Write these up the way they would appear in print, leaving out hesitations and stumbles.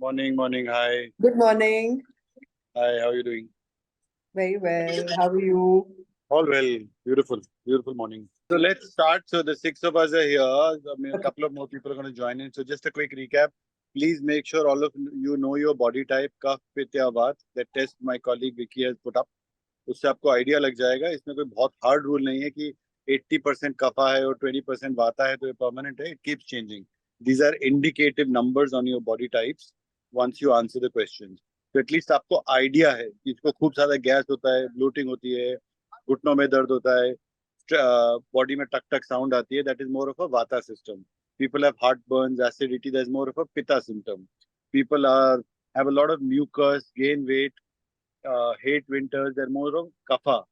Morning, morning. Hi. Good morning. Hi, how are you doing? Very well. How are you? All well. Beautiful, beautiful morning. So let's start. So the six of us are here. I mean, a couple of more people are going to join in. So just a quick recap. Please make sure all of you know your body type, कफ, पित्त या वात. That test my colleague Vicky has put up. उससे आपको idea लग जाएगा. इसमें कोई बहुत हार्ड रूल नहीं है कि 80% कफा है और 20% वाता है तो ये परमानेंट है. It keeps changing. These are indicative numbers on your body types once you answer the questions. तो एटलीस्ट आपको आइडिया है कि इसको खूब सारा गैस होता है, ब्लोटिंग होती है, घुटनों में दर्द होता है, बॉडी में टक टक साउंड आती है. That is more of a वाता system. People have heartburns, acidity. There's more of a pitta symptom. People have a lot of mucus, gain weight, hate winters. They're more of kapha.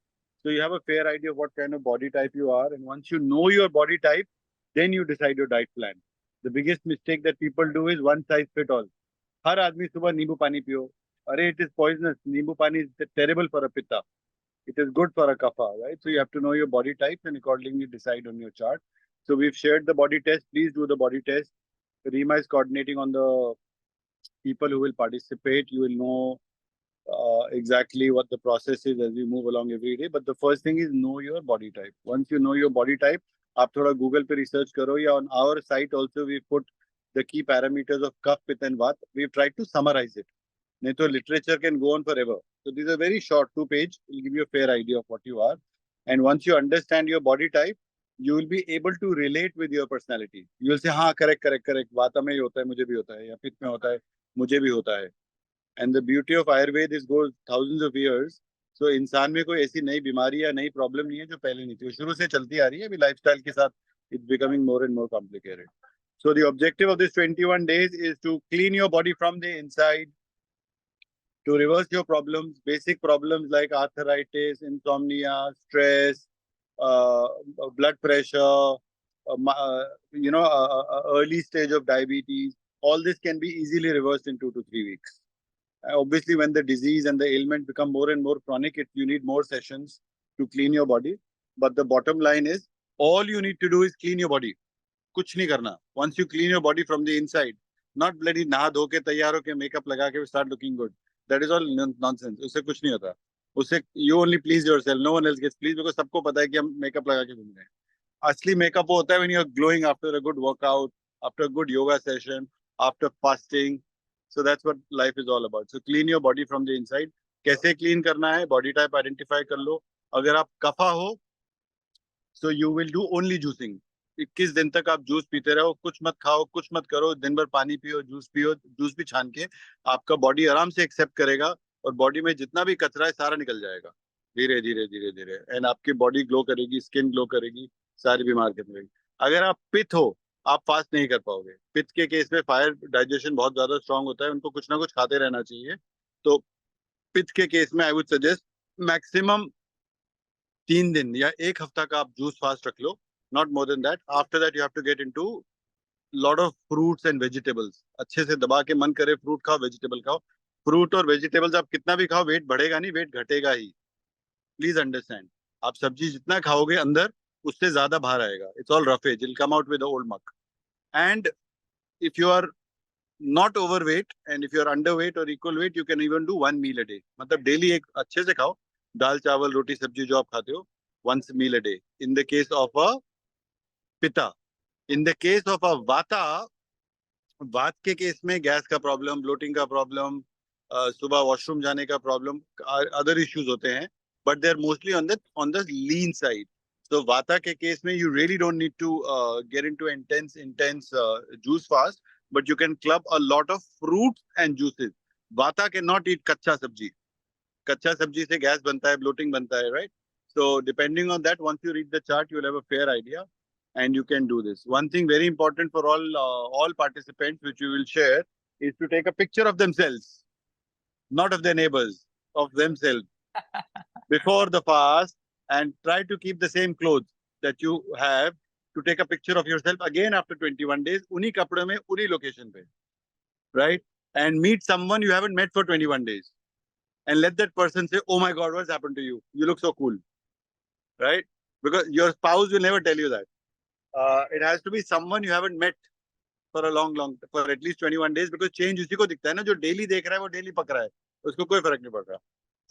So you have a fair idea of what kind of body type you are, and once you know your body type, then you decide your diet plan. The biggest mistake that people do is one size fit all. हर आदमी सुबह नींबू पानी पियो. अरे it is poisonous. नींबू पानी is terrible for a pitta. It is good for a kapha, right? So you have to know your body type and accordingly decide on your chart. So we've shared the body test. Please do the body test. Rima is coordinating on the people who will participate. You will know exactly what the process is as we move along every day. But the first thing is know your body type. Once you know your body type, आप थोड़ा Google पे research करो या on our site also we put the key parameters of kapha, pitta and vata. We've tried to summarize it. नहीं तो literature can go on forever. So these are very short, 2 page. Will give you a fair idea of what you are. And once you understand your body type, you will be able to relate with your personality. You will say, हाँ correct, correct, correct. वाता में ही होता है, मुझे भी होता है, या पित्त में होता है, मुझे भी होता है. And the beauty of Ayurveda is goes thousands of years. So इंसान में कोई ऐसी नई बीमारी या नई प्रॉब्लम नहीं है जो पहले नहीं थी. वो शुरू से चलती आ रही है. अभी लाइफस्टाइल के साथ it's becoming more and more complicated. So the objective of this 21 days is to clean your body from the inside, to reverse your problems, basic problems like arthritis, insomnia, stress, uh, blood pressure, early stage of diabetes. All this can be easily reversed in 2 to 3 weeks. Obviously, when the disease and the ailment become more and more chronic, you need more sessions to clean your body. But the bottom line is, all you need to do is clean your body. कुछ नहीं करना. Once you clean your body from the inside, not bloody नहा धो के तैयार होके makeup लगा के start looking good. That is all nonsense. उससे कुछ नहीं होता. उससे you only please yourself. No one else gets pleased because सबको पता है कि हम makeup लगा के घूम रहे हैं. असली makeup वो होता है when you are glowing after a good workout, after a good yoga session, after fasting. So that's what life is all about. So clean your body from the inside. कैसे clean करना है? Body type identify कर लो. अगर आप कफा हो, so you will do only juicing. 21 दिन तक आप जूस पीते रहो, कुछ मत खाओ, कुछ मत करो, दिन भर पानी पियो, जूस भी छान के आपका बॉडी आराम से एक्सेप्ट करेगा और बॉडी में जितना भी कचरा है सारा निकल जाएगा धीरे धीरे धीरे धीरे. एंड आपकी बॉडी ग्लो करेगी, स्किन ग्लो करेगी, सारी बीमार खत्म होगी. अगर आप पित्त हो, आप फास्ट नहीं कर पाओगे. पित्त के केस में फायर डाइजेशन बहुत ज्यादा स्ट्रांग होता है, उनको कुछ ना कुछ खाते रहना चाहिए. तो पित्त के केस में आई वुड सजेस्ट मैक्सिमम 3 दिन या 1 हफ्ता का आप जूस फास्ट रख लो. Not more than that. After that, you have to get into lot of fruits and vegetables. अच्छे से दबा के मन करे फ्रूट खाओ, वेजिटेबल खाओ. फ्रूट और वेजिटेबल्स आप कितना भी खाओ, वेट बढ़ेगा नहीं, वेट घटेगा ही. Please understand. आप सब्जी जितना खाओगे अंदर, उससे ज्यादा बाहर आएगा. It's all roughage. It come out with old muck. And if you are not overweight and if you're underweight or equal weight, you can even do 1 meal a day. मतलब डेली एक अच्छे से खाओ, दाल चावल रोटी सब्जी जो आप खाते हो, 1 meal a day. In the case of a pitta. In the case of a vata, वात के केस में गैस का प्रॉब्लम, ब्लोटिंग का प्रॉब्लम, सुबह वॉशरूम जाने का प्रॉब्लम, अदर इश्यूज होते हैं, but they are mostly on the lean side. So vata के केस में you really don't need to get into intense juice fast, but you can club a lot of fruits and juices. Vata cannot eat कच्चा सब्जी. कच्चा सब्जी से gas बनता है, bloating बनता है, right? So depending on that, once you read the chart, you will have a fair idea. And you can do this. One thing very important for all participants, which we will share, is to take a picture of themselves, not of their neighbors, of themselves before the fast, and try to keep the same clothes that you have, to take a picture of yourself again after 21 days, uni kapde mein, uni location pe, right? And meet someone you haven't met for 21 days. And let that person say, oh my God, what's happened to you? You look so cool, right? Because your spouse will never tell you that. It has to be someone you haven't met for a long, for at least 21 days because change उसी को दिखता है ना जो daily देख रहा है वो daily पक रहा है उसको कोई फर्क नहीं पड़ रहा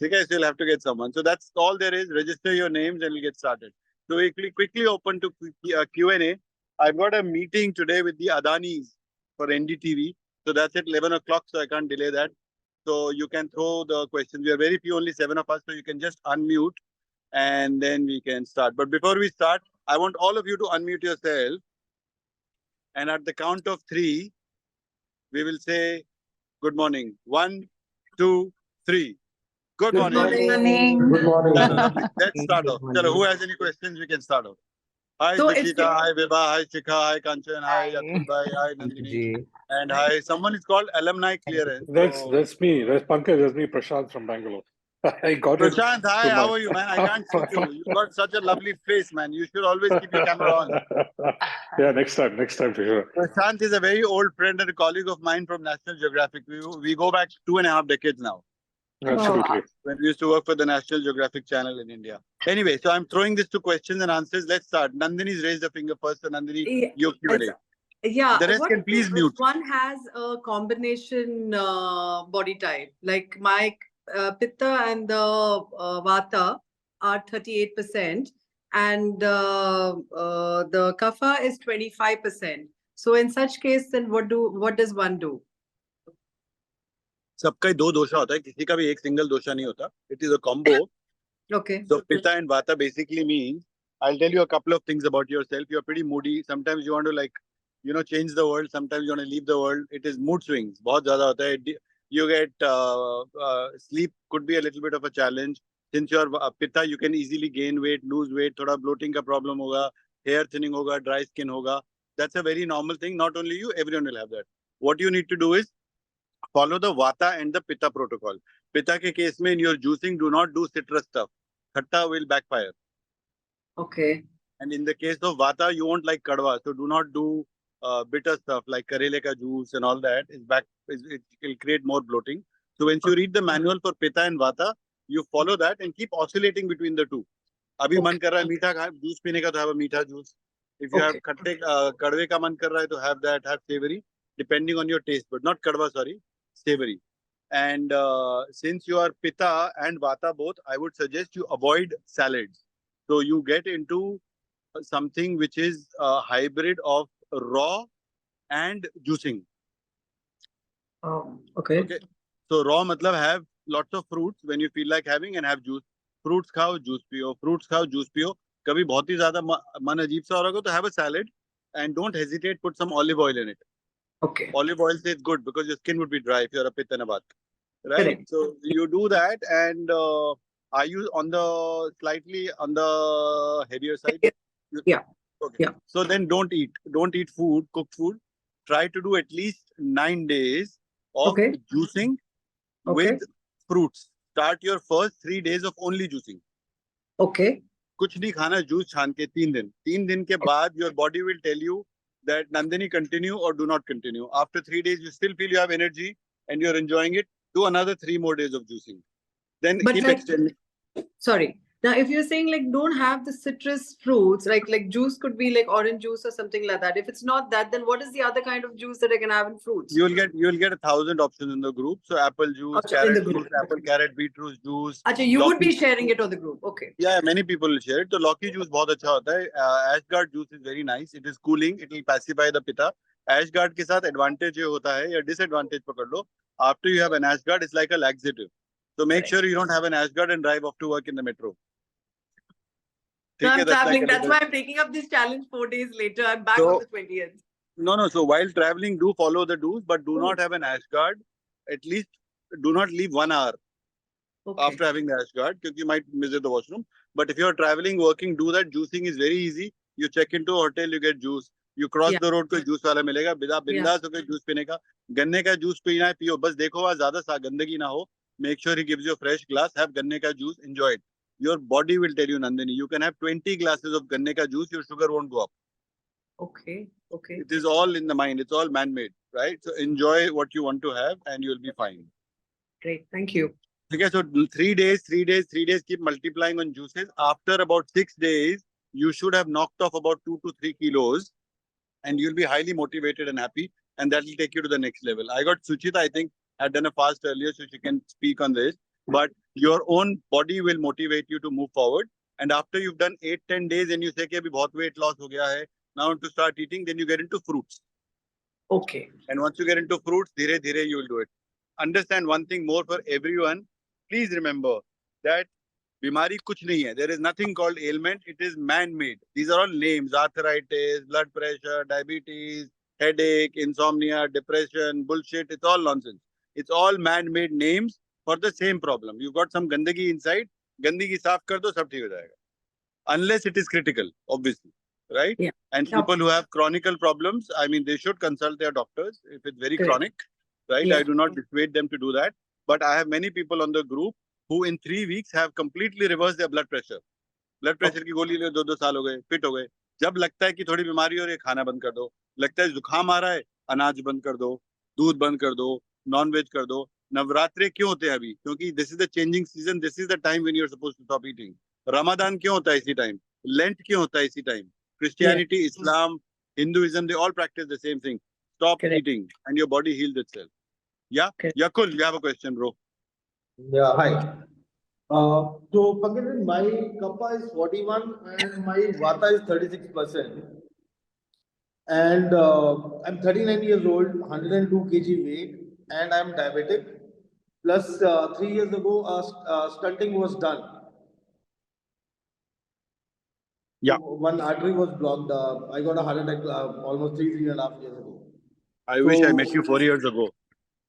ठीक है so you'll have to get someone so that's all there is register your names and we'll get started so we quickly open to Q&A I've got a meeting today with the Adanis for NDTV so that's at 11 o'clock so I can't delay that so you can throw the questions we are very few only 7 of us so you can just unmute and then we can start but before we start I want all of you to unmute yourself and at the count of 3 we will say good morning 1 2 3 Good morning. Good morning. Let's start off. Chalo, who has any questions? We can start off. Hi, So Dikshita. Hi, Vibha. Hi, Shikha. Hi, Kanchan. Hi, Atul Bhai. Hi, Nandini. And hi, someone is called Alumni Clearance. That's me. That's Pankaj. That's me, Prashant from Bangalore. I got it. Prashant, hi. How are you, man? I can't see you. You've got such a lovely face, man. You should always keep your camera on. Yeah, next time for sure. Prashant is a very old friend and a colleague of mine from National Geographic. We go back 2.5 decades now. Absolutely. When we used to work for the National Geographic channel in India. Anyway, so I'm throwing this to questions and answers. Let's start. Nandini's raised a finger first. So Nandini, you Q&A. Yeah. The rest can please mute. One has a combination body type. Like my Pitta and the Vata are 38%, and the Kapha is 25%. So in such case, then what does one do? सबका ही दो दोषा होता है किसी का भी एक single दोषा नहीं होता it is a combo Okay. so pitta and vata basically means I'll tell you a couple of things about yourself you're pretty moody sometimes you want to like change the world sometimes you want to leave the world it is mood swings बहुत ज़्यादा होता है you get sleep could be a little bit of a challenge since you're pitta you can easily gain weight lose weight थोड़ा bloating का problem होगा hair thinning होगा dry skin होगा that's a very normal thing not only you everyone will have that what you need to do is follow the Vata and the Pitta protocol. Pitta ke case mein in your juicing, do not do citrus stuff. Khatta will backfire. Okay. And in the case of Vata, you won't like kadwa. So do not do bitter stuff like karele ka juice and all that. It will create more bloating. So once you read the manual for Pitta and Vata, you follow that and keep oscillating between the two. Abhi man kar raha hai meetha juice peene ka to have a meetha juice. If you have khatte kadwe ka man kar raha hai to have that, have savory, depending on your taste, but not kadwa, sorry. Savory. And since you are Pitta and Vata both, I would suggest you avoid salads. So you get into something which is a hybrid of raw and juicing. Okay. So raw matlab have lots of fruits when you feel like having and have juice. Fruits khao, juice piyo. Fruits khao, juice piyo. Kabhi bahut hi zyada man ajeeb sa ho raha ho to have a salad and don't hesitate, put some olive oil in it. Okay. Olive oil is good because your skin would be dry if you're a Pitta and a Vata. Right? Correct. So you do that and are you on the slightly on the heavier side? Yeah. Okay. Yeah. So then don't eat food, cooked food. Try to do at least 9 days of juicing with fruits. Start your first 3 days of only juicing. Okay. कुछ नहीं खाना juice छान के 3 दिन के बाद your body will tell you that Nandini continue or do not continue. After 3 days, you still feel you have energy and you're enjoying it. Do another 3 more days of juicing. Then keep extending. Sorry. Now, if you're saying like don't have the citrus fruits, like juice could be like orange juice or something like that. If it's not that, then what is the other kind of juice that I can have in fruits? You'll get 1,000 options in the group. So apple juice, carrot juice, apple, carrot, beetroot juice. Achha, you would be sharing it on the group. Okay. Yeah, many people will share it. So Loki juice बहुत अच्छा होता है. Ashgard juice is very nice. It is cooling. It will pacify the pitta. Ashgard के साथ advantage ये होता है या disadvantage पकड़ लो. After you have an Ashgard, it's like a laxative. So make sure you don't have an Ashgard and drive off to work in the metro. So I'm traveling. That's why I'm taking up this challenge 4 days later. I'm back on the 20th. No. So while traveling, do follow the do's, but do not have an Ashgard. At least do not leave 1 hour after having the Ashgard, because you might visit the washroom. But if you're traveling, working, do that. Juicing is very easy. You check into a hotel, you get juice. You cross the road, कोई juice वाला मिलेगा. बिंदास होकर juice पीने का. गन्ने का juice पीना है, पियो. बस देखो वहाँ ज़्यादा गंदगी ना हो. Make sure he gives you a fresh glass. Have ganne ka juice. Enjoy it. Your body will tell you, Nandini, you can have 20 glasses of ganne ka juice. Your sugar won't go up. Okay. It is all in the mind. It's all man-made, right? So enjoy what you want to have and you'll be fine. Great. Thank you. Okay, so 3 days, keep multiplying on juices. After about 6 days, you should have knocked off about 2 to 3 kilos and you'll be highly motivated and happy. and that will take you to the next level. I got Suchita, I think, had done a fast earlier, so she can speak on this. But your own body will motivate you to move forward. And after you've done 8-10 days and you say कि अभी बहुत weight loss हो गया है, now to start eating, then you get into fruits. Okay. And once you get into fruits, धीरे धीरे you will do it. Understand one thing more for everyone. Please remember that बीमारी कुछ नहीं है. There is nothing called ailment. It is man-made. These are all names: arthritis, blood pressure, diabetes, headache, insomnia, depression, bullshit. It's all nonsense. It's all man-made names for the same problem. You've got some gandagi inside. गंदगी साफ कर दो, सब ठीक हो जाएगा. Unless it is critical, obviously, right? Yeah. And people who have chronic problems, I mean, they should consult their doctors if it's very Correct. chronic, right? Yeah. I do not dissuade them to do that. But I have many people on the group who in 3 weeks have completely reversed their blood pressure. Blood pressure की गोली ले 2-2 साल हो गए, fit हो गए. जब लगता है कि थोड़ी बीमारी हो रही है, खाना बंद कर दो. लगता है जुकाम आ रहा है, अनाज बंद कर दो, दूध बंद कर दो, नॉन वेज कर दो. नवरात्रे क्यों होते हैं अभी? क्योंकि this is the changing season. This is the time when you're supposed to stop eating. Ramadan क्यों होता है इसी टाइम? Lent क्यों होता है इसी time? Christianity, Islam, Hinduism, they all practice the same thing. Stop Correct. eating and your body heals itself. Yeah? Correct. Yakul, you have a question, bro. Yeah, hi. So Pankaj, my kapha is 41 and my vata is 36%. And I'm 39 years old, 102 kg weight, and I'm diabetic. Plus, 3 years ago, stunting was done. Yeah. So one artery was blocked. I got a heart attack almost 3.5 years ago. I wish I met you 4 years ago,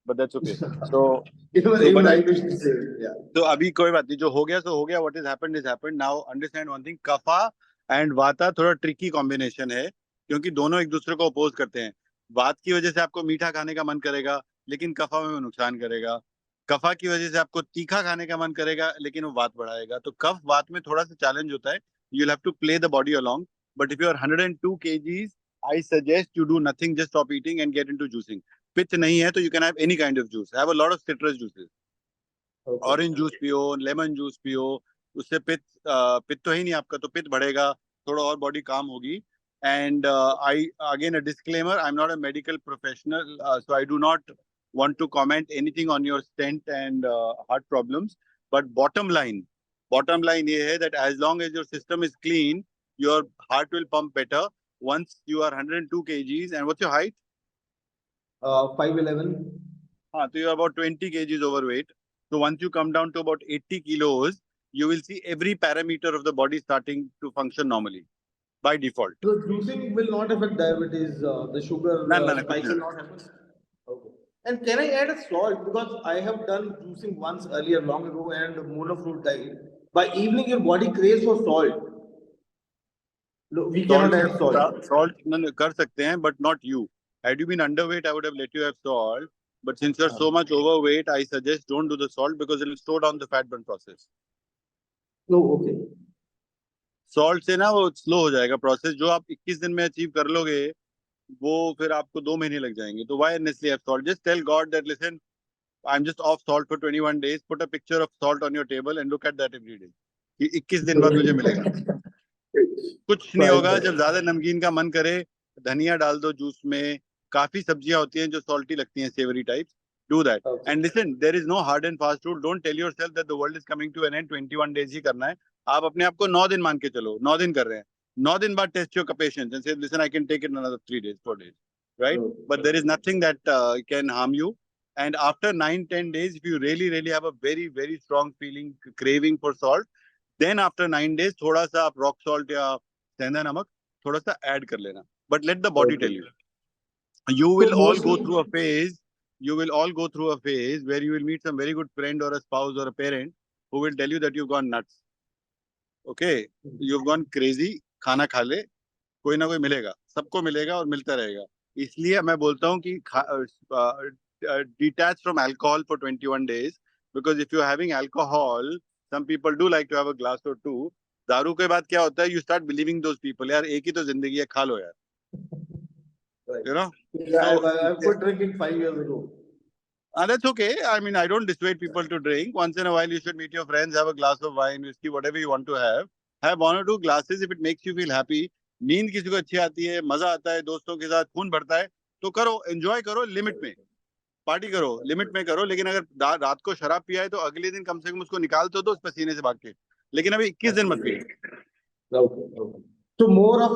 but that's okay. So, Even I wish to say, yeah. तो अभी कोई बात नहीं, जो हो गया सो हो गया. What has happened is happened. Now understand one thing. कफा and वाता थोड़ा ट्रिकी कॉम्बिनेशन है, क्योंकि दोनों एक दूसरे को अपोज करते हैं. वात की वजह से आपको मीठा खाने का मन करेगा, लेकिन कफा में वो नुकसान करेगा. कफा की वजह से आपको तीखा खाने का मन करेगा, लेकिन वो वात बढ़ाएगा. तो कफ वात में थोड़ा सा चैलेंज होता है. You'll have to play the body along. But if you are 102 kgs, I suggest you do nothing, just stop eating and get into juicing. पित्त नहीं है तो you can have any kind of juice. Have a lot of citrus juices. Okay. Orange juice पियो, lemon juice पियो. उससे पित्त तो ही नहीं आपका, तो पित्त बढ़ेगा, थोड़ा और बॉडी काम होगी. And again a disclaimer, I'm not a medical professional, so I do not want to comment anything on your stent and heart problems. But bottom line ये है that as long as your system is clean, your heart will pump better. Once you are 102 kgs, and what's your height? 5'11". So you are about 20 kgs overweight. So once you come down to about 80 kilos, you will see every parameter of the body starting to function normally by default. So juicing will not affect diabetes, the sugar No, spike will not happen. Okay. And can I add a salt? Because I have done juicing once earlier, long ago, and monofruit diet. By evening, your body craves for salt. No, we cannot add salt. Salt कर सकते हैं, but not you. Had you been underweight, I would have let you have salt. But since you're so much overweight, I suggest don't do the salt because it will slow down the fat burn process. No, okay. Salt से ना वो slow हो जाएगा process. जो आप 21 दिन में achieve कर लोगे, वो फिर आपको 2 महीने लग जाएंगे. तो why necessarily have salt? Just tell God that listen, I'm just off salt for 21 days. Put a picture of salt on your table and look at that every day. कि 21 दिन बाद मुझे मिलेगा. कुछ नहीं होगा. जब ज्यादा नमकीन का मन करे, धनिया डाल दो जूस में. काफी सब्जियां होती हैं जो salty लगती हैं, savory types. Do that. Okay. And listen, there is no hard and fast rule. Don't tell yourself that the world is coming to an end. 21 days ही करना है. आप अपने आप को 9 दिन मान के चलो. 9 दिन कर रहे हैं. 9 दिन बाद test your patience and say, listen, I can take it another 3 days, 4 days, right? Okay. But there is nothing that can harm you. And after 9-10 days, if you really have a very, very strong feeling, craving for salt, then after 9 days, थोड़ा सा आप rock salt या सेंधा नमक थोड़ा सा add कर लेना. But let the body tell you. You will all go through a phase. You will all go through a phase where you will meet some very good friend or a spouse or a parent who will tell you that you've gone nuts. Okay, you've gone crazy. खाना खा ले, कोई ना कोई मिलेगा, सबको मिलेगा और मिलता रहेगा. इसलिए मैं बोलता हूँ कि detach from alcohol for 21 days, because if you're having alcohol, some people do like to have a glass or two. दारू के बाद क्या होता है? You start believing those people. यार एक ही तो जिंदगी है, खा लो यार. Right. You know? Yeah, I quit drinking 5 years ago. That's okay. I mean, I don't dissuade people to drink. Once in a while, you should meet your friends, have a glass of wine, whiskey, whatever you want to have. Have 1 or 2 glasses if it makes you feel happy. नींद किसी को अच्छी आती है, मजा आता है, दोस्तों के साथ खून बढ़ता है, तो करो, एंजॉय करो लिमिट में, पार्टी करो लिमिट में करो, लेकिन अगर रात को शराब पिया है तो अगले दिन कम से कम उसको निकाल तो दो उस पसीने से भाग के, लेकिन अभी 21 दिन मत पियो। Okay. So more of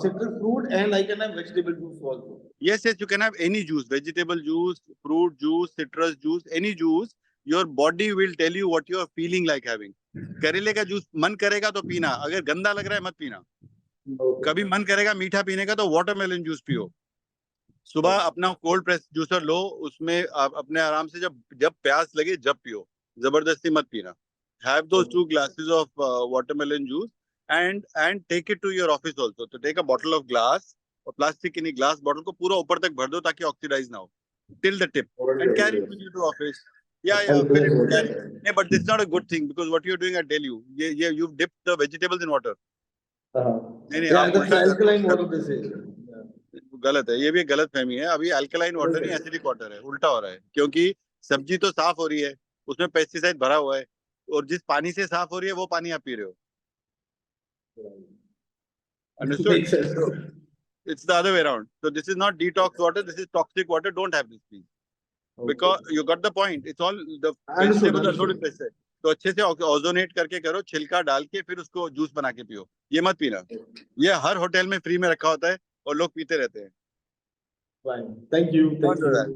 citrus fruit and I can have vegetable juice also. Yes, you can have any juice, vegetable juice, fruit juice, citrus juice, any juice. Your body will tell you what you are feeling like having. करेले का juice मन करेगा तो पीना, अगर गंदा लग रहा है मत पीना। कभी मन करेगा मीठा पीने का तो वाटरमेलन जूस पियो। सुबह अपना कोल्ड प्रेस जूसर लो, उसमें आप अपने आराम से जब प्यास लगे जब पियो, जबरदस्ती मत पीना। Have those 2 glasses of watermelon juice and take it to your office also. So take a bottle of glass और प्लास्टिक की ग्लास बॉटल को पूरा ऊपर तक भर दो ताकि ऑक्सीडाइज ना हो, till the tip, and carry it with you to office. Yeah, fill it, carry. Yeah, but this is not a good thing because what you're doing, I tell you, you've dipped the vegetables in water. नहीं, Yeah, आप that's उल्टा alkaline water they say. गलत है, ये भी गलत फहमी है। अभी अल्कलाइन वाटर नहीं एसिडिक वाटर है, उल्टा हो रहा है, क्योंकि सब्जी तो साफ हो रही है, उसमें पेस्टिसाइड भरा हुआ है, और जिस पानी से साफ हो रही है वो पानी आप पी रहे हो। Understood? Makes sense. So, it's the other way around. So this is not detox water, this is toxic water. Don't have this, please. Because you got the point. It's all the vegetables are loaded with pesticide. तो अच्छे से ओजोनेट करके करो, छिलका डाल के फिर उसको जूस बना के पियो, ये मत पीना। ये हर होटल में फ्री में रखा होता है और लोग पीते रहते हैं। Fine. Thank you. Don't do that.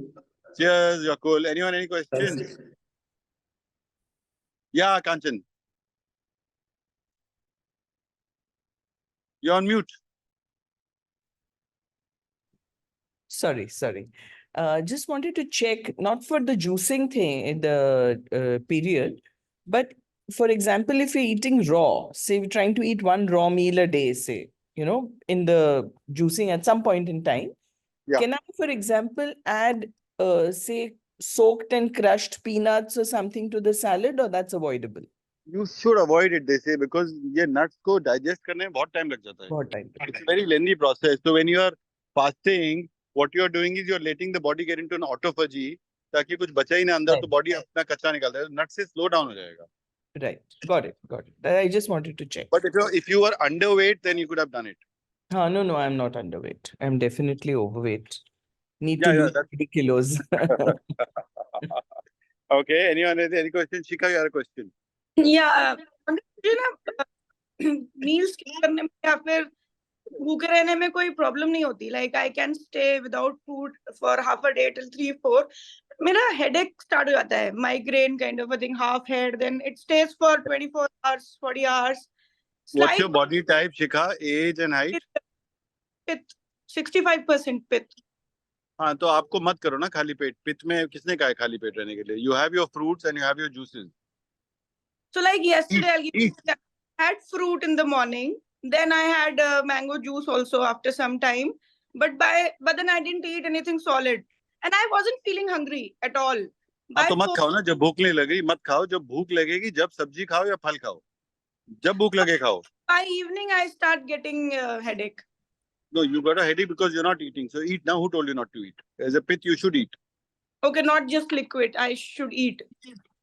Cheers, you're cool. Anyone, any questions? Yeah, Kanchan. You're on mute. Sorry. Just wanted to check, not for the juicing thing in the period, but for example, if you're eating raw, say we're trying to eat one raw meal a day, say, in the juicing at some point in time, Yeah. can I, for example, add, say, soaked and crushed peanuts or something to the salad, or that's avoidable? You should avoid it, they say, because ये nuts को digest करने में बहुत time लग जाता है. What time? It's a very lengthy process. So when you are fasting, what you are doing is you are letting the body get into an autophagy, ताकि कुछ बचा ही ना अंदर, तो body अपना कचरा निकालता है. Nuts से slow down हो जाएगा. Right. Got it. I just wanted to check. But if you were underweight, then you could have done it. No, I'm not underweight. I'm definitely overweight. Need Yeah, to yeah, lose 80 kilos. Okay. Anyone has any question? Shika, you have a question. या मुझे ना मील skip करने में या फिर भूखे रहने में कोई प्रॉब्लम नहीं होती, like I can stay without food for half a day till 3-4. मेरा हेडेक स्टार्ट हो जाता है, migraine kind of a thing, half head, then it stays for 24 hours 40 hours. What's your body type, Shika? Age and height? पित्त 65% पित्त. हाँ, तो आपको मत करो ना खाली पेट. पित्त में किसने कहा है खाली पेट रहने के लिए? You have your fruits and you have your juices. So like yesterday I had fruit in the morning, then I had mango juice also after some time, but then I didn't eat anything solid and I wasn't feeling hungry at all. हाँ, तो मत खाओ ना, जब भूख नहीं लगेगी मत खाओ, जब भूख लगेगी जब सब्जी खाओ या फल खाओ, जब भूख लगे खाओ. By evening I start getting headache. No, you got a headache because you're not eating. So eat now. Who told you not to eat? As a pit, you should eat. Okay, not just liquid, I should eat.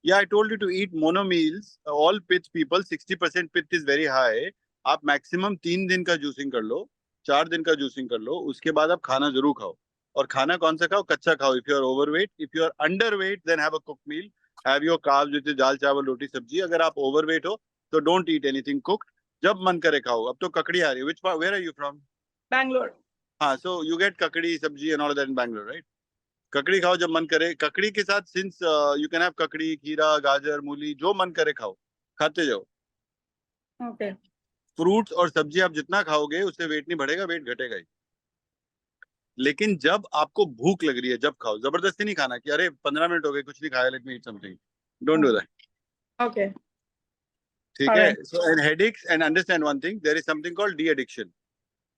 Yeah, I told you to eat mono meals. All pit people, 60% pit is very high. आप maximum 3 दिन का juicing कर लो, 4 दिन का juicing कर लो, उसके बाद आप खाना जरूर खाओ. और खाना कौन सा खाओ? कच्चा खाओ. If you are overweight, if you are underweight, then have a cooked meal. Have your carbs, जैसे दाल चावल रोटी सब्जी. अगर आप overweight हो, तो don't eat anything cooked. जब मन करे खाओ. अब तो ककड़ी आ रही है. Which part? Where are you from? Bangalore. हाँ, so you get ककड़ी सब्जी and all of that in Bangalore, right? ककड़ी खाओ जब मन करे. ककड़ी के साथ since you can have ककड़ी, खीरा, गाजर, मूली, जो मन करे खाओ, खाते जाओ. Okay. फ्रूट्स और सब्जी आप जितना खाओगे उससे वेट नहीं बढ़ेगा, वेट घटेगा ही. लेकिन जब आपको भूख लग रही है जब खाओ, जबरदस्ती नहीं खाना कि अरे 15 मिनट हो गए कुछ नहीं खाया, let me eat something. Don't do that. Okay. ठीक है. So and headaches, and understand one thing, there is something called de addiction.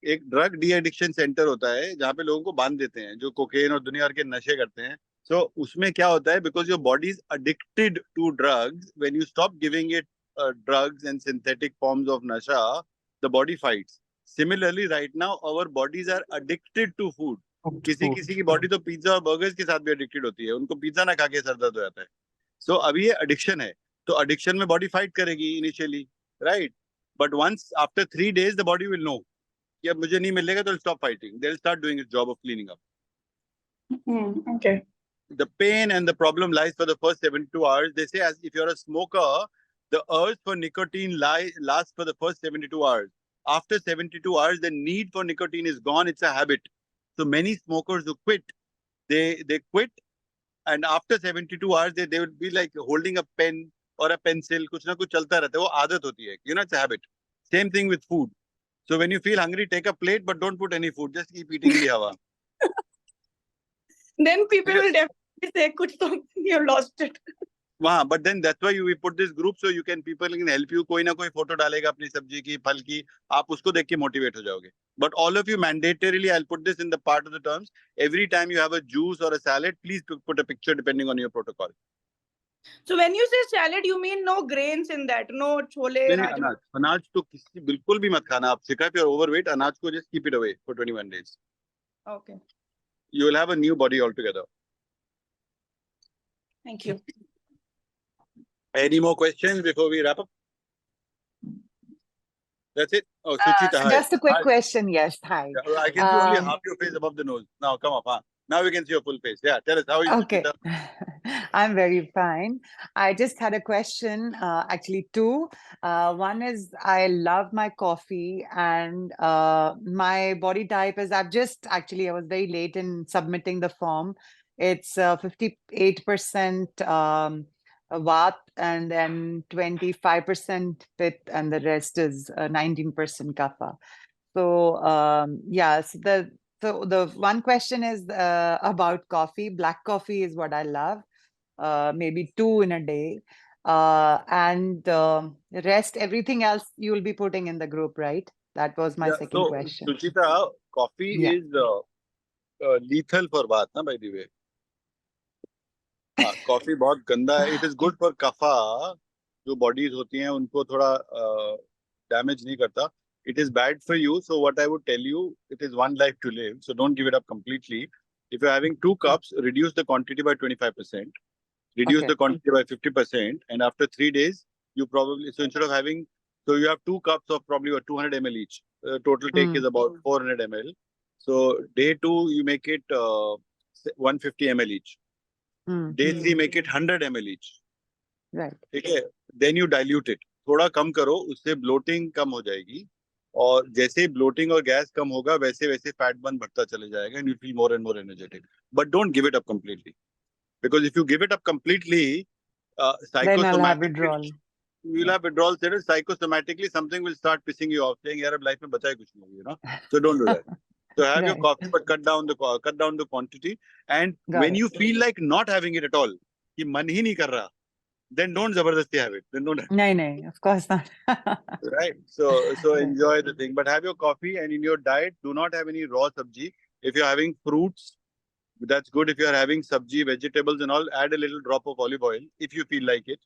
एक ड्रग डी एडिक्शन सेंटर होता है जहाँ पे लोगों को बांध देते हैं जो कोकेन और दुनिया भर के नशे करते हैं. सो उसमें क्या होता है, because your body is addicted to drugs, when you stop giving it drugs and synthetic forms of nasha, the body fights. Similarly, right now our bodies are addicted to food. किसी की बॉडी तो pizza और burgers के साथ भी addicted होती है, उनको पिज्जा ना खा के सर दर्द हो जाता है. सो अभी ये एडिक्शन है, तो एडिक्शन में बॉडी फाइट करेगी initially, right? But once after 3 days the body will know कि अब मुझे नहीं मिलेगा, तो stop fighting, they will start doing its job of cleaning up. Okay. The pain and the problem lies for the first 72 hours. They say as if you're a smoker, the urge for nicotine lasts for the first 72 hours. After 72 hours, the need for nicotine is gone. It's a habit. So many smokers who quit, they quit, and after 72 hours, they will be like holding a pen or a pencil. कुछ ना कुछ चलता रहता है. वो आदत होती है. You know, it's a habit. Same thing with food. So when you feel hungry, take a plate, but don't put any food. Just keep eating in the hawa. Then people will definitely say, "Kuch to you lost it." वहाँ, but then that's why we put this group so you can people can help you. कोई ना कोई photo डालेगा अपनी सब्जी की, फल की, आप उसको देख के मोटिवेट हो जाओगे. But all of you mandatorily, I'll put this in the part of the terms. Every time you have a juice or a salad, please put a picture depending on your protocol. So when you say salad, you mean no grains in that, no chole, नहीं, rajma. अनाज तो किसी बिल्कुल भी मत खाना. आप सिखा if you're overweight, अनाज को just keep it away for 21 days. Okay. You will have a new body altogether. Thank you. Any more questions before we wrap up? That's it. Oh, Suchita, hi. Just a quick Hi. question. Yes, hi. Yeah, I can see only Um, half your face above the nose. Now, come up. Huh? Now we can see your full face. Yeah, tell us, how are you, Okay, Suchita? I'm very fine. I just had a question, actually two. One is I love my coffee, and my body type is I was very late in submitting the form. It's 58% Vat and then 25% Pit, and the rest is 19% Kapha. So so the one question is about coffee. Black coffee is what I love. Maybe 2 in a day. And rest, everything else you will be putting in the group, right? That was my Yeah, second so, question. Suchita, coffee Yeah. is lethal for Vat, na, by the way. Coffee बहुत गंदा है. It is good for kapha. जो bodies होती हैं उनको थोड़ा damage नहीं करता. It is bad for you. So what I would tell you, it is one life to live. So don't give it up completely. If you're having 2 cups, reduce the quantity by 25%. Reduce Okay. the quantity by 50%. And after 3 days, you probably, so instead of having, so you have 2 cups of probably 200 ml each. Total take is about 400 ml. So day 2, you make it 150 ml each. Mm, Day 3, make it 100 ml each. right. ठीक है. Then you dilute it. थोड़ा कम करो, उससे bloating कम हो जाएगी. और जैसे ही bloating और gas कम होगा, वैसे वैसे fat burn बढ़ता चले जाएगा, and you feel more and more energetic. But don't give it up completely, because if you give it up completely, Then I'll have psychosomatically, withdrawal. you'll have withdrawal symptoms. Psychosomatically, something will start pissing you off, saying, "यार अब life में बचा ही कुछ नहीं होगी," you know. So don't do that. So have your Right. coffee, but cut down the quantity. And Got when it. you feel like not having it at all, कि मन ही नहीं कर रहा, then don't जबरदस्ती have it. Then don't have No, of course not. it, right? So Right. enjoy the thing, but have your coffee, and in your diet, do not have any raw sabji. If you're having fruits, that's good. If you're having sabji, vegetables and all, add a little drop of olive oil if you feel like it.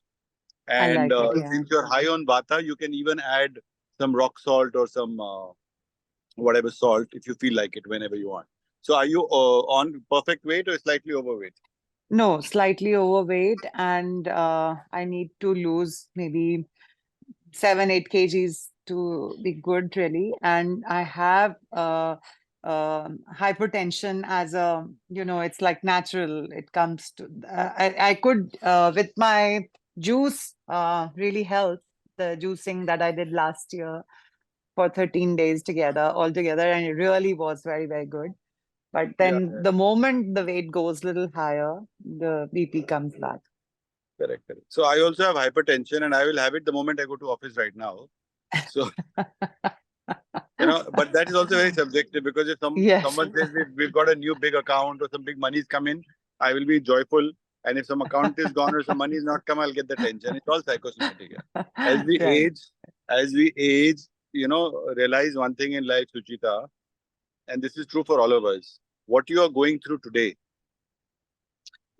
I And like it, yeah. since you're high on vata, you can even add some rock salt or some whatever salt if you feel like it whenever you want. So are you on perfect weight or slightly overweight? No, slightly overweight, and I need to lose maybe 7-8 kgs to be good, really. And I have hypertension as a, it's like natural. It comes to, I could, with my juice, really help the juicing that I did last year for 13 days altogether, and it really was very, very good. But then the moment the weight goes a little higher, the BP comes back. Correct. So I also have hypertension, and I will have it the moment I go to office right now. So, but that is also very subjective, because if Yes. someone says we've got a new big account or some big money's come in, I will be joyful. And if some account is gone or some money is not come, I'll get the tension. It's all psychosomatic. Yeah. As we age, realize one thing in life, Suchita, and this is true for all of us. What you are going through today,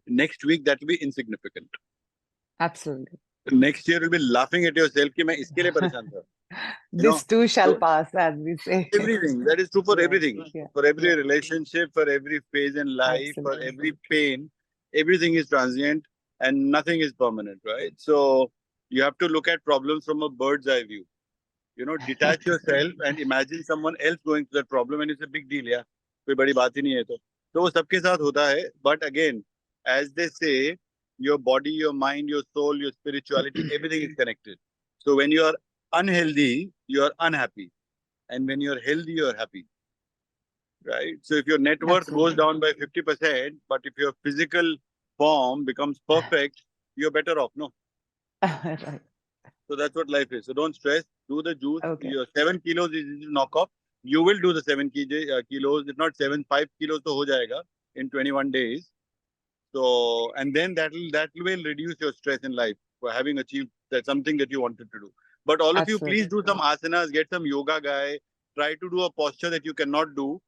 next week, that will be insignificant. Absolutely. Next year, you'll be laughing at yourself कि मैं इसके लिए परेशान था. This too shall so pass, as we say. Everything. That is true for Yeah, everything. yeah, For every yeah. relationship, for every phase in life, for Absolutely. every pain, everything is transient and nothing is permanent, right? So you have to look at problems from a bird's eye view. Detach yourself and imagine someone else going through that problem, and it's a big deal, yeah. कोई बड़ी बात ही नहीं है तो. तो वो सबके साथ होता है. But again, as they say, your body, your mind, your soul, your spirituality, everything is connected. So when you are unhealthy, you are unhappy. And when you're healthy, you're happy. Right? So if your net worth goes Absolutely. down by 50%, but if your physical form becomes perfect, you're better off, no? Right. So that's what life is. So don't stress. Do the juice. Okay. Your 7 kilos is easy to knock off. You will do the 7 kilos. If not 5 kilos, to ho jayega in 21 days. So, and then that will reduce your stress in life for having achieved that something that you wanted to do. But all of you, Absolutely. please do some asanas, get some yoga guy, try to do a posture that you cannot do.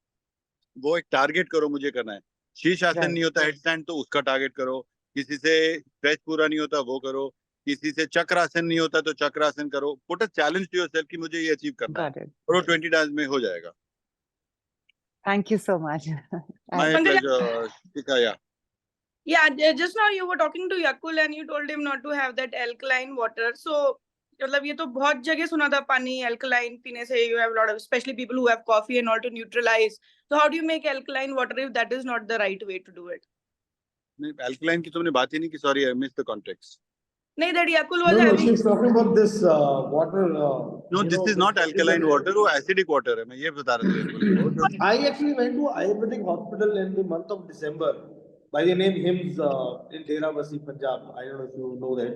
वो एक target करो, मुझे करना है. शीर्ष आसन Right. नहीं होता हेडस्टैंड, तो उसका टारगेट करो. किसी से स्ट्रेच पूरा नहीं होता, वो करो. किसी से चक्रासन नहीं होता तो चक्रासन करो. Put a challenge to yourself कि मुझे ये अचीव करना है. Got it. और 20 days में हो जाएगा. Thank you so much. My Pankaj, pleasure. Shikha, Yeah, just now you were talking to Yakul and you told him not to have that alkaline water. So, मतलब ये तो बहुत जगह सुना था पानी alkaline पीने से you have a lot of, especially people who have coffee and all to neutralize. So how do you make alkaline water if that is not the right way to do it? नहीं, alkaline की तुमने बात ही नहीं की. Sorry, I missed the context. नहीं, that Yakul was No, having. she's talking about this water. No, this is not alkaline water. वो acidic water है. मैं ये बता रहा था तेरे को. I actually went to Ayurvedic hospital in the month of December by the name HIMS in Deravasi, Punjab. I don't know if you know that.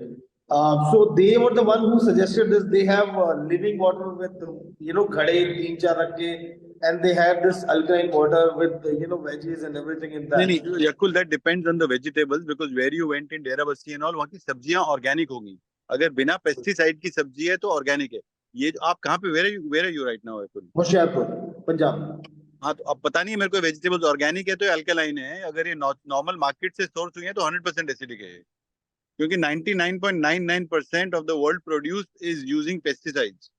So they were the one who suggested this. They have living water with ghade, teen char rakke, and they have this alkaline water with veggies and everything in that. नहीं नहीं, Yakul, that depends on the vegetables because where you went in Deravasi and all, वहाँ की सब्जियाँ organic होंगी. अगर बिना pesticide की सब्जी है तो organic है. ये आप कहाँ पे where are you right now, Yakul? Hoshiarpur, Punjab. हाँ, तो अब पता नहीं है मेरे को वेजिटेबल्स ऑर्गेनिक है तो अल्कलाइन है. अगर ये नॉर्मल मार्केट से सोर्स हुई है तो 100% एसिडिक है. क्योंकि 99.99% of the world produce is using pesticides.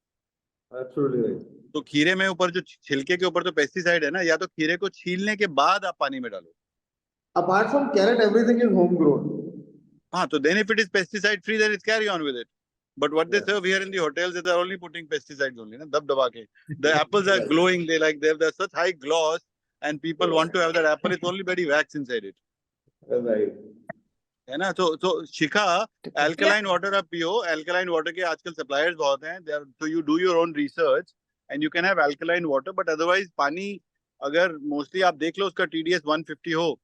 Absolutely right. तो खीरे में ऊपर जो छिलके के ऊपर तो पेस्टिसाइड है ना, या तो खीरे को छीलने के बाद आप पानी में डालो. Apart from carrot, everything is homegrown. हाँ, तो then if it is pesticide free, then it's carry on with it. But what they serve here in the hotels, they are only putting pesticides only, na, dab daba ke. The apples are glowing, they have such high gloss, and people want to have that apple. It's only very wax inside it. Right. है ना. तो शिखा, alkaline water आप पियो. alkaline water के आजकल suppliers बहुत हैं. So you do your own research and you can have alkaline water, but otherwise पानी अगर mostly आप देख लो उसका TDS 150 हो,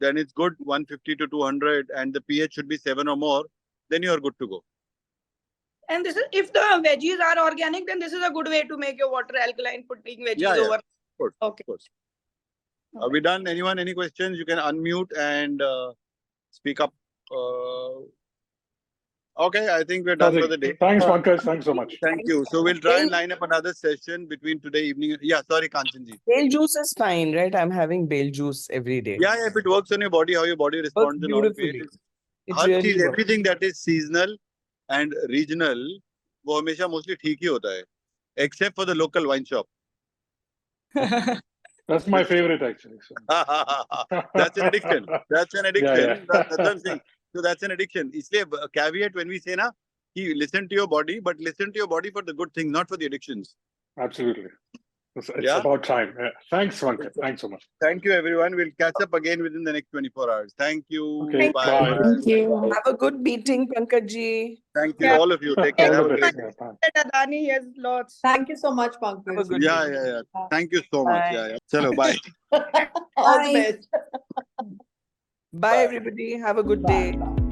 then it's good. 150 to 200 and the pH should be 7 or more, then you are good to go. And this is, if the veggies are organic, then this is a good way to make your water alkaline, putting veggies Yeah, over. Of course. Okay. Of course. Are we done? Anyone? Any questions? You can unmute and speak up. Okay, I think we're done for the day. Thanks, Pankaj. Thanks so much. Thank you. So we'll try and line up another session between today evening. Yeah, sorry, Kanchanji. Bale juice is fine, right? I'm having bale juice every day. Yeah, if it works on your body, how your body responds and all. beautifully. It her really चीज, works. everything that is seasonal and regional, वो हमेशा mostly ठीक ही होता है, except for the local wine shop. That's my favorite, actually. So. That's an addiction. That's an addiction. Yeah. That's what I'm saying. So that's an addiction. इसलिए caveat when we say ना, कि listen to your body, but listen to your body for the good things, not for the addictions. Absolutely. It's Yeah. about time. Yeah. Thanks, Pankaj. Thanks so much. Thank you, everyone. We'll catch up again within the next 24 hours. Thank you. Okay, bye. Thank you. Have a good meeting, Pankaj-ji. Thank you, Yeah. all of you. Take care. All Have the a best. great day. Yeah, bye. That Adani has lots. Thank you so much, Have a Pankaj. good Yeah, day. yeah. Thank you so much. Bye. Yeah. Chalo, bye. All the Bye. best. Bye, everybody. Have a good day.